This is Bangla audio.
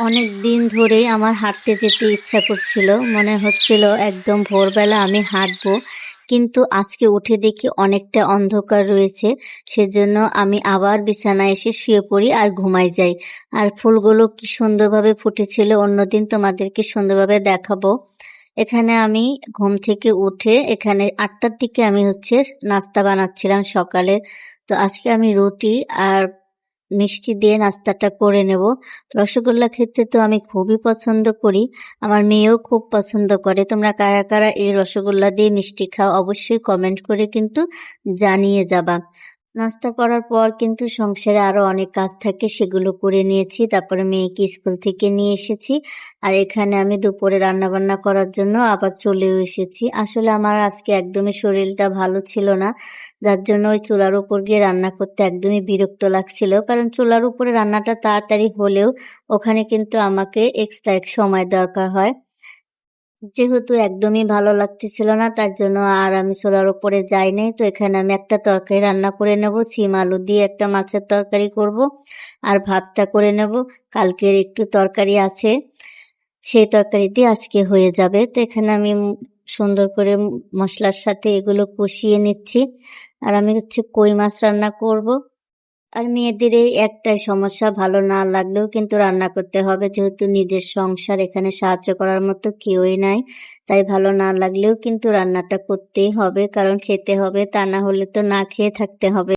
অনেক দিন ধরেই আমার হাঁটতে যেতে ইচ্ছা করছিল। মনে হচ্ছিল একদম ভোরবেলা আমি হাঁটবো। কিন্তু আজকে উঠে দেখি অনেকটা অন্ধকার রয়েছে। সেজন্য আমি আবার বিছানায় এসে শুয়ে পড়ি আর ঘুমাই যাই। আর ফুলগুলো কি সুন্দরভাবে ফুটেছিল, অন্যদিন তোমাদেরকে সুন্দরভাবে দেখাবো। এখানে আমি ঘুম থেকে উঠে এখানে ৮টার দিকে আমি নাস্তা বানাচ্ছিলাম সকালের। তো আজকে আমি রুটি আর মিষ্টি দিয়ে নাস্তাটা করে নেব। রসগোল্লা খেতে তো আমি খুবই পছন্দ করি। আমার মেয়েও খুব পছন্দ করে। তোমরা কারা কারা এই রসগোল্লা দিয়ে মিষ্টি খাও অবশ্যই কমেন্ট করে কিন্তু জানিয়ে যাবা। নাস্তা করার পর কিন্তু সংসারে আরো অনেক কাজ থাকে, সেগুলো করে নিয়েছি। তারপরে মেয়েকে স্কুল থেকে নিয়ে এসেছি। আর এখানে আমি দুপুরে রান্নাবান্না করার জন্য আবার চলেও এসেছি। আসলে আমার আজকে একদমই শরীরটা ভালো ছিল না, যার জন্য ওই চুলার উপর গিয়ে রান্না করতে একদমই বিরক্ত লাগছিল। কারণ চুলার উপরে রান্নাটা তাড়াতাড়ি হলেও ওখানে কিন্তু আমাকে এক্সট্রা এক সময় দরকার হয়। যেহেতু একদমই ভালো লাগতেছিল না, তার জন্য আর আমি চুলার উপরে যাই নাই। তো এখানে আমি একটা তরকারি রান্না করে নেব, সিম আলু দিয়ে একটা মাছের তরকারি করব আর ভাতটা করে নেব। কালকের একটু তরকারি আছে, সেই তরকারি দিয়ে আজকে হয়ে যাবে। তো এখানে আমি সুন্দর করে মশলার সাথে এগুলো কষিয়ে নিচ্ছি। আর আমি কই মাছ রান্না করব। আর মেয়েদের এই একটাই সমস্যা, ভালো না লাগলেও কিন্তু রান্না করতে হবে, যেহেতু নিজের সংসার, এখানে সাহায্য করার মতো কেউই নাই। তাই ভালো না লাগলেও কিন্তু রান্নাটা করতেই হবে, কারণ খেতে হবে, তা না হলে তো না খেয়ে থাকতে হবে।